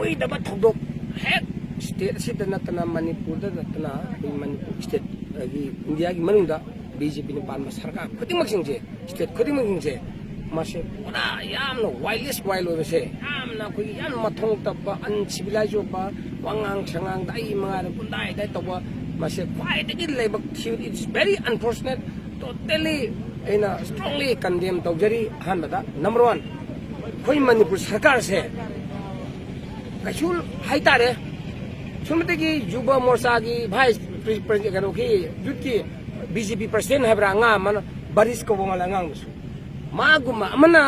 ꯇꯧꯏꯗꯕ ꯊꯧꯗꯣꯛ ꯍꯦꯛ ꯁ꯭ꯇꯦꯠ ꯑꯁꯤꯗ ꯅꯠꯇꯅ ꯃꯅꯤꯄꯨꯔꯗ ꯅꯠꯇꯅ ꯃꯅꯤꯄꯨꯔ ꯁ꯭ꯇꯦꯠ ꯏꯟꯗꯤꯌꯥꯒꯤ ꯃꯅꯨꯡꯗ ꯕꯤꯖꯦꯄꯤꯅ ꯄꯥꯟꯕ ꯁꯔꯀꯥꯔ ꯈꯨꯗꯤꯡꯃꯛꯁꯤꯡꯁꯦ ꯁ꯭ꯇꯦꯠ ꯈꯨꯗꯤꯡꯃꯛꯁꯤꯡꯁꯦ ꯃꯁꯤ ꯄꯨꯔꯥ ꯌꯥꯝꯅ ꯋꯥꯏꯜꯂꯦꯁ ꯋꯥꯏꯜ ꯑꯣꯏꯕꯁꯦ ꯌꯥꯝꯅ ꯑꯩꯈꯣꯏꯒꯤ ꯌꯥꯝꯅ ꯃꯊꯣꯡ ꯇꯞꯄ ꯑꯟꯁꯤꯚꯤꯂꯥꯏꯖ ꯑꯣꯏꯕ ꯋꯥꯉꯥꯡ ꯁꯉꯥꯡꯗ ꯑꯩ ꯃꯉꯥꯗ ꯒꯨꯟꯗꯥꯏꯗ ꯇꯧꯕ ꯃꯁꯤ ꯈ꯭ꯋꯥꯏꯗꯒꯤ ꯂꯥꯏꯕꯛ ꯊꯤꯕ ꯏꯠꯁ ꯚꯦꯔꯤ ꯑꯟꯐꯣꯔꯆꯨꯅꯦꯠ ꯇꯣꯇꯦꯂꯤ ꯑꯩꯅ ꯁ꯭ꯇꯔꯣꯡꯂꯤ ꯀꯟꯗꯦꯝ ꯇꯧꯖꯔꯤ ꯑꯍꯥꯟꯕꯗ ꯅꯝꯕꯔ ꯋꯥꯟ ꯑꯩꯈꯣꯏ ꯃꯅꯤꯄꯨꯔ ꯁꯔꯀꯥꯔꯁꯦ ꯀꯩꯁꯨ ꯍꯥꯏꯇꯥꯔꯦ ꯁꯨꯝꯃꯗꯒꯤ ꯌꯨꯕ ꯃꯣꯔꯆꯥꯒꯤ ꯚꯥꯏꯁ ꯀꯩꯅꯣꯒꯤ ꯌꯨꯠꯀꯤ ꯕꯤꯖꯦꯄꯤ ꯄ꯭ꯔꯁꯤꯗꯦꯟ ꯍꯥꯏꯕ꯭ꯔꯥ ꯑꯉꯥꯡ ꯑꯃꯅ ꯕꯔꯤꯁ ꯀꯧꯕ ꯃꯥꯜꯂꯦ ꯑꯉꯥꯡꯗꯨꯁꯨ ꯃꯥꯒꯨꯝꯕ ꯑꯃꯅ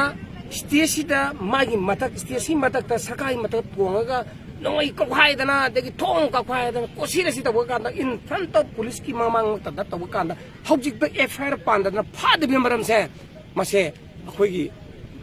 ꯁ꯭ꯇꯦꯠꯁꯤꯗ ꯃꯥꯒꯤ ꯃꯊꯛ ꯁ꯭ꯇꯦꯠꯁꯤ ꯃꯊꯛꯇ ꯁꯔꯀꯥꯔꯒꯤ ꯃꯊꯛ ꯇꯣꯡꯉꯒ ꯅꯣꯡꯃꯩ ꯀꯧꯈꯥꯏꯗꯅ ꯑꯗꯒꯤ ꯊꯣꯡ ꯀꯧꯈꯥꯏꯗꯅ ꯀꯣꯁꯤꯔꯁꯤ ꯇꯧꯕ ꯀꯥꯟꯗ ꯏꯟ ꯐ꯭ꯔꯟꯠ ꯑꯣꯐ ꯄꯨꯂꯤꯁꯀꯤ ꯃꯃꯥꯡꯗ ꯇꯧꯕ ꯀꯥꯟꯗ ꯍꯧꯖꯤꯛꯇ FIR ꯄꯥꯟꯗꯅ ꯐꯥꯗꯕꯒꯤ ꯃꯔꯝꯁꯦ ꯃꯁꯦ ꯑꯩꯈꯣꯏꯒꯤ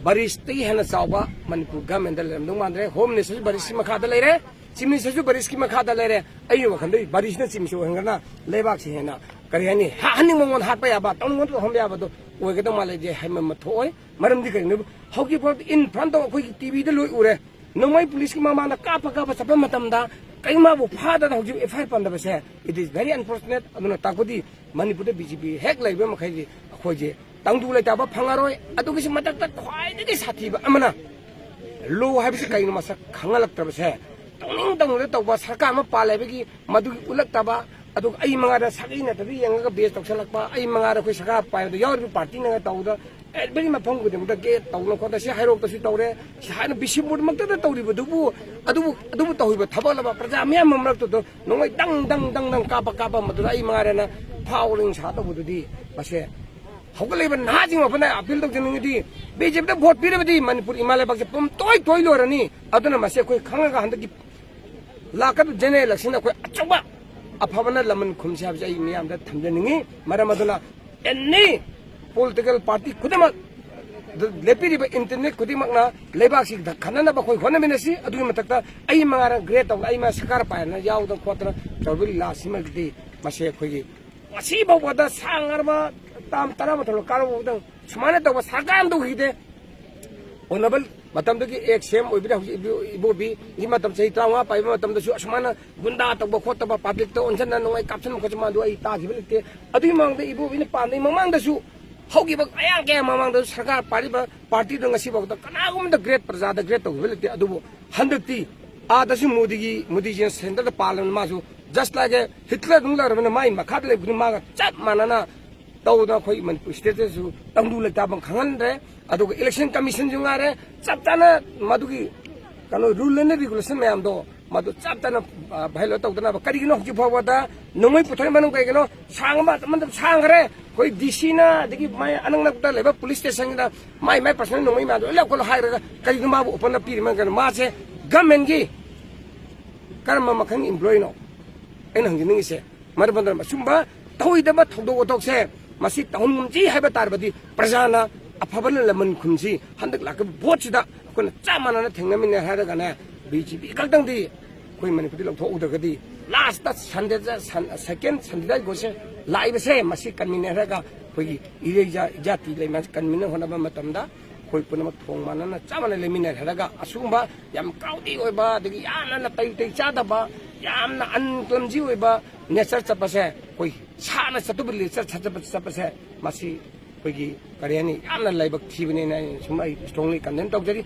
ꯕꯔꯤꯁꯇꯒꯤ ꯍꯦꯟꯅ ꯆꯥꯎꯕ ꯃꯅꯤꯄꯨꯔ ꯒꯃꯦꯟꯗ ꯂꯩꯔꯝꯗꯧ ꯃꯥꯟꯗ꯭ꯔꯦ ꯍꯣꯝ ꯃꯤꯅꯤꯁꯇꯔꯁꯨ ꯕꯔꯤꯁꯀꯤ ꯃꯈꯥꯗ ꯂꯩꯔꯦ ꯆꯤꯐ ꯃꯤꯅꯤꯁꯇꯔꯁꯨ ꯕꯔꯤꯁꯀꯤ ꯃꯈꯥꯗ ꯂꯩꯔꯦ ꯑꯩꯒꯤ ꯋꯥꯈꯜꯗ ꯕꯔꯤꯁꯅ ꯆꯤꯐ ꯃꯤꯅꯤꯁꯇꯔ ꯑꯣꯏꯍꯟꯒꯅ ꯂꯩꯕꯥꯛꯁꯤ ꯍꯦꯟꯅ ꯀꯔꯤ ꯍꯥꯏꯅꯤ ꯍꯥꯠꯍꯟꯅꯤꯡꯕ ꯃꯉꯣꯟꯗ ꯍꯥꯠꯄ ꯌꯥꯕ ꯇꯧꯅꯤꯡꯕ ꯇꯧꯍꯟꯕ ꯌꯥꯕꯗꯣ ꯑꯣꯏꯒꯗꯧ ꯃꯥꯜꯂꯦ ꯍꯥꯏꯕ ꯑꯃ ꯊꯣꯛꯑꯣꯏ ꯃꯔꯝꯗꯤ ꯀꯔꯤꯅꯣ ꯍꯧꯖꯤꯛꯐꯥꯎꯗ ꯏꯟ ꯐ꯭ꯔꯟꯠ ꯑꯣꯐ ꯑꯩꯈꯣꯏꯒꯤ ꯇꯤꯚꯤꯗ ꯂꯣꯏ ꯎꯔꯦ ꯅꯣꯡꯃꯩ ꯄꯨꯂꯤꯁꯀꯤ ꯃꯃꯥꯡꯗ ꯀꯥꯞꯄ ꯆꯠꯄ ꯃꯇꯝꯗ ꯀꯩꯃꯕꯨ ꯐꯥꯗꯅ ꯍꯧꯖꯤꯛ FIR ꯄꯥꯟꯗꯕꯁꯦ ꯏꯠ ꯏꯁ ꯚꯦꯔꯤ ꯑꯟꯐꯣꯔꯆꯨꯅꯦꯠ ꯑꯗꯨꯅ ꯇꯥꯛꯄꯗꯤ ꯃꯅꯤꯄꯨꯔꯗ BJP ꯍꯦꯛ ꯂꯩꯕ ꯃꯈꯩꯗꯤ ꯑꯩꯈꯣꯏꯁꯦ ꯇꯪꯗꯨ ꯂꯩꯇꯥꯕ ꯐꯪꯉꯔꯣꯏ ꯑꯗꯨꯒꯤꯁꯨ ꯃꯊꯛꯇ ꯈ꯭ꯋꯥꯏꯗꯒꯤ ꯁꯥꯊꯤꯕ ꯑꯃꯅ ꯂꯣ ꯍꯥꯏꯕꯁꯤ ꯀꯩꯅꯣ ꯃꯁꯛ ꯈꯪꯍꯜꯂꯛꯇꯕꯁꯦ ꯇꯧꯅꯤꯡ ꯇꯧꯕ ꯁꯔꯀꯥꯔ ꯑꯃ ꯄꯥꯜꯂꯦꯕꯒꯤ ꯃꯗꯨꯒꯤ ꯎꯠꯂꯛꯇꯕ ꯑꯗꯨꯒ ꯑꯩ ꯃꯉꯥꯗ ꯁꯥꯒꯩ ꯅꯠꯇꯕ ꯌꯦꯡꯉꯒ ꯕꯦꯁ ꯇꯧꯁꯜꯂꯛꯄ ꯑꯩ ꯃꯉꯥꯗ ꯑꯩꯈꯣꯏ ꯁꯔꯀꯥꯔ ꯄꯥꯏꯕꯗ ꯌꯥꯎꯔꯤꯕ ꯄꯥꯔꯇꯤꯅꯒ ꯇꯧꯕꯗ ꯑꯦꯚ꯭ꯔꯤ ꯃꯐꯝ ꯈꯨꯗꯤꯡꯃꯛꯇ ꯒꯦꯠ ꯇꯧꯅ ꯈꯣꯠꯅ ꯁꯤ ꯍꯩꯔꯣꯛꯇꯁꯨ ꯇꯧꯔꯦ ꯍꯥꯏꯅ ꯕꯤꯁꯦꯝꯄꯨꯔꯃꯛꯇꯗ ꯇꯧꯔꯤꯕꯗꯨꯕꯨ ꯑꯗꯨꯕꯨ ꯇꯧꯔꯤꯕ ꯊꯕꯛꯂꯕ ꯄ꯭ꯔꯖꯥ ꯃꯌꯥꯝ ꯃꯔꯛꯇꯨꯗ ꯅꯣꯡꯃꯩ ꯗꯪ ꯀꯥꯞꯄ ꯃꯗꯨꯗ ꯑꯩ ꯃꯉꯥꯗꯅ ꯐꯥꯎꯔꯤꯡ ꯁꯥ ꯇꯧꯕꯗꯨꯗꯤ ꯃꯁꯦ ꯍꯧꯒꯠꯂꯛꯏꯕ ꯅꯍꯥꯁꯤꯡ ꯃꯐꯝꯗ ꯑꯄꯤꯜ ꯇꯧꯖꯅꯤꯡꯉꯗꯤ BJPꯗ ꯚꯣꯠ ꯄꯤꯔꯕꯗꯤ ꯃꯅꯤꯄꯨꯔ ꯏꯃꯥ ꯂꯩꯕꯥꯛꯁꯦ ꯄꯨꯝꯇꯣꯏ ꯂꯣꯏꯔꯅꯤ ꯑꯗꯨꯅ ꯃꯁꯤ ꯑꯩꯈꯣꯏ ꯈꯪꯉꯒ ꯍꯟꯗꯛꯀꯤ ꯂꯥꯛꯀꯗꯕ ꯖꯦꯅꯔꯦꯜ ꯏꯂꯦꯛꯁꯟꯗ ꯑꯩꯈꯣꯏ ꯑꯆꯧꯕ ꯑꯐꯕꯅ ꯂꯃꯟ ꯈꯨꯝꯁꯤ ꯍꯥꯏꯕꯁꯦ ꯑꯩ ꯃꯤꯌꯥꯝꯗ ꯊꯝꯖꯅꯤꯡꯉꯤ ꯃꯔꯝ ꯑꯗꯨꯅ ꯑꯦꯅꯤ ꯄꯣꯂꯤꯇꯤꯀꯦꯜ ꯄꯥꯔꯇꯤ ꯈꯨꯗꯤꯡꯃꯛ ꯂꯦꯞꯄꯤꯔꯤꯕ ꯏꯟꯇꯔꯅꯦꯠ ꯈꯨꯗꯤꯡꯃꯛꯅ ꯂꯩꯕꯥꯛꯁꯤꯗ ꯈꯟꯅꯅꯕ ꯑꯩꯈꯣꯏ ꯍꯣꯠꯅꯃꯤꯟꯅꯁꯤ ꯑꯗꯨꯒꯤ ꯃꯊꯛꯇ ꯑꯩ ꯃꯉꯥꯔ ꯒ꯭ꯔꯦꯠ ꯇꯧꯅ ꯑꯩ ꯃꯉꯥ ꯁꯔꯀꯥꯔ ꯄꯥꯏꯔꯅ ꯌꯥꯎꯗꯅ ꯈꯣꯠꯇꯅ ꯇꯧꯕ ꯂꯤꯂꯥꯁꯤꯃꯗꯤ ꯃꯁꯤ ꯑꯩꯈꯣꯏꯒꯤ ꯉꯁꯤ ꯐꯥꯎꯕꯗ ꯁꯥꯡꯉꯔꯕ ꯇꯥꯝ 13 ꯀꯥꯔꯕꯗꯪ ꯁꯨꯃꯥꯏꯅ ꯇꯧꯕ ꯁꯔꯀꯥꯔ ꯑꯃ ꯇꯧꯈꯤꯗꯦ ꯑꯣꯅꯕꯜ ꯃꯇꯝꯗꯒꯤ ꯑꯦꯛꯁꯦꯝ ꯑꯣꯏꯕꯗ ꯍꯧꯖꯤꯛ ꯏꯕꯣꯕꯤ 이 ꯃꯇꯝ ꯆꯍꯤ 35 ꯄꯥꯏꯕ ꯃꯇꯝꯗꯁꯨ ꯑꯁꯨꯃꯥꯏꯅ ꯒꯨꯟꯗꯥ ꯇꯧꯕ ꯈꯣꯠꯇꯕ ꯄꯥꯕ꯭ꯂꯤꯛꯇ ꯑꯣꯟꯁꯤꯟꯅ ꯅꯣꯡꯃꯩ ꯀꯥꯞꯁꯤꯟꯕ ꯈꯣꯠꯆꯤꯟꯕ ꯑꯗꯨ ꯑꯩ ꯇꯥꯈꯤꯕ ꯂꯩꯇꯦ ꯑꯗꯨꯒꯤ ꯃꯃꯥꯡꯗ ꯏꯕꯣꯕꯤꯅ ꯄꯥꯟꯕꯒꯤ ꯃꯃꯥꯡꯗꯁꯨ ꯍꯧꯈꯤꯕ ꯑꯌꯥꯝ ꯀꯌꯥ ꯃꯃꯥꯡꯗꯁꯨ ꯁꯔꯀꯥꯔ ꯄꯥꯏꯔꯤꯕ ꯄꯥꯔꯇꯤꯗ ꯉꯁꯤꯐꯥꯎꯗ ꯀꯅꯥꯒꯨꯝꯕꯗ ꯒ꯭ꯔꯦꯠ ꯄ꯭ꯔꯖꯥꯗ ꯒ꯭ꯔꯦꯠ ꯇꯧꯈꯤꯕ ꯂꯩꯇꯦ ꯑꯗꯨꯕꯨ ꯍꯟꯗꯛꯇꯤ ꯑꯥꯗꯁꯨ ꯃꯣꯗꯤꯖꯤꯅ ꯁꯦꯟꯇꯔꯗ ꯄꯥꯜꯂꯕꯅꯤꯅ ꯃꯥꯁꯨ ꯖꯁ ꯂꯥꯏꯛ ꯍꯤꯠꯂꯔ ꯅꯨꯡꯂꯔꯕꯅꯤꯅ ꯃꯥꯒꯤ ꯃꯈꯥꯗ ꯂꯩꯕꯗꯨꯅ ꯃꯥꯒ ꯆꯞ ꯃꯥꯟꯅꯅ ꯇꯧꯗꯅ ꯑꯩꯈꯣꯏ ꯃꯅꯤꯄꯨꯔ ꯁ꯭ꯇꯦꯠꯇꯁꯨ ꯇꯪꯗꯨ ꯂꯩꯇꯥꯕ ꯈꯪꯍꯟꯗ꯭ꯔꯦ ꯑꯗꯨꯒ ꯏꯂꯦꯛꯁꯟ ꯀꯃꯤꯁꯟꯁꯨ ꯉꯥꯏꯔꯦ ꯆꯞ ꯆꯥꯅ ꯃꯗꯨꯒꯤ ꯀꯩꯅꯣ ꯔꯨꯜ ꯑꯦꯟ ꯔꯤꯒꯨꯂꯦꯁꯟ ꯃꯌꯥꯝꯗꯣ ꯃꯗꯨ ꯆꯞ ꯆꯥꯅ ꯚꯥꯏꯂꯣꯠ ꯇꯧꯗꯅꯕ ꯀꯔꯤꯒꯤꯅꯣ ꯍꯧꯖꯤꯛ ꯐꯥꯎꯕꯗ ꯅꯣꯡꯃꯩ ꯄꯨꯊꯣꯛꯏ ꯃꯅꯨꯡ ꯀꯩꯒꯤꯅꯣ ꯁꯥꯡꯕ ꯁꯥꯡꯈ꯭ꯔꯦ ꯑꯩꯈꯣꯏ DCꯅ ꯑꯗꯒꯤ ꯃꯥꯏ ꯑꯅꯛꯅꯛꯇ ꯂꯩꯕ ꯄꯨꯂꯤꯁ ꯁ꯭ꯇꯦꯁꯟꯒꯤꯗ ꯃꯥꯏ ꯄꯔꯁꯣꯅꯦꯜ ꯅꯣꯡꯃꯩ ꯃꯌꯥꯝꯗꯣ ꯂꯣꯏ ꯂꯧꯈꯠꯂꯣ ꯍꯥꯏꯔꯒ ꯀꯔꯤꯒꯤꯅꯣ ꯃꯥꯕꯨ ꯑꯣꯄꯟ ꯄꯤꯔꯤꯕ ꯀꯩꯅꯣ ꯃꯥꯁꯦ ꯒꯃꯦꯟꯒꯤ ꯀꯔꯝꯕ ꯃꯈꯜꯒꯤ ꯏꯝꯄ꯭ꯂꯣꯌꯤꯅꯣ ꯑꯩꯅ ꯍꯪꯖꯅꯤꯡꯉꯤꯁꯦ ꯃꯔꯝ ꯑꯗꯨꯅ ꯑꯁꯨꯝꯕ ꯇꯧꯗꯕ ꯊꯧꯗꯣꯛ ꯋꯥꯊꯣꯛꯁꯦ ꯃꯁꯤ ꯇꯧꯍꯟꯒꯨꯝꯁꯤ ꯍꯥꯏꯕ ꯇꯥꯔꯕꯗꯤ ꯄ꯭ꯔꯖꯥꯅ ꯑꯐꯕꯅ ꯂꯃꯟ ꯈꯨꯝꯁꯤ ꯍꯟꯗꯛ ꯂꯥꯛꯀꯕ ꯚꯣꯠꯁꯤꯗ ꯑꯩꯈꯣꯏꯅ ꯆꯞ ꯃꯥꯟꯅꯅ ꯊꯦꯡꯅꯃꯤꯟꯅ ꯍꯥꯏꯔꯒꯅꯦ BJP ꯈꯛꯇꯪꯗꯤ ꯑꯩꯈꯣꯏ ꯃꯅꯤꯄꯨꯔꯗ ꯂꯧꯊꯣꯛꯎꯗ꯭ꯔꯒꯗꯤ ꯂꯥꯁꯇ ꯁꯦꯀꯦꯟ ꯁꯟꯗꯦꯗ ꯚꯣꯠꯁꯦ ꯂꯥꯛꯏꯕꯁꯦ ꯃꯁꯤ ꯀꯟꯃꯤꯟꯅꯔꯒ ꯑꯩꯈꯣꯏꯒꯤ ꯏꯔꯩ ꯖꯥꯇꯤ ꯂꯩꯃꯟ ꯀꯟꯃꯤꯟꯅ ꯍꯣꯠꯅꯕ ꯃꯇꯝꯗ ꯑꯩꯈꯣꯏ ꯄꯨꯝꯅꯃꯛ ꯊꯣꯡ ꯃꯥꯟꯅꯅ ꯆꯞ ꯃꯥꯟꯅ ꯂꯩꯃꯤꯟꯅꯔꯒ ꯑꯁꯤꯒꯨꯝꯕ ꯌꯥꯝ ꯀ꯭ꯔꯥꯎꯗꯤ ꯑꯣꯏꯕ ꯑꯗꯒꯤ ꯌꯥꯝꯅ ꯅꯥꯇꯩ ꯆꯥꯗꯕ ꯌꯥꯝꯅ ꯑꯟꯀ꯭ꯂꯝꯖꯤ ꯑꯣꯏꯕ ꯅꯦꯆꯔ ꯆꯠꯄꯁꯦ ꯑꯩꯈꯣꯏ ꯁꯥꯅ ꯆꯠꯇꯨꯕ ꯅꯦꯆꯔ ꯆꯠꯄꯁꯦ ꯃꯁꯤ ꯑꯩꯈꯣꯏꯒꯤ ꯀꯔꯤ ꯍꯥꯏꯅꯤ ꯌꯥꯝꯅ ꯂꯥꯏꯕꯛ ꯊꯤꯕꯅꯤꯅ ꯁꯨꯝ ꯑꯩ ꯁ꯭ꯇꯔꯣꯡꯂꯤ ꯀꯟꯗꯦꯝ ꯇꯧꯖꯔꯤ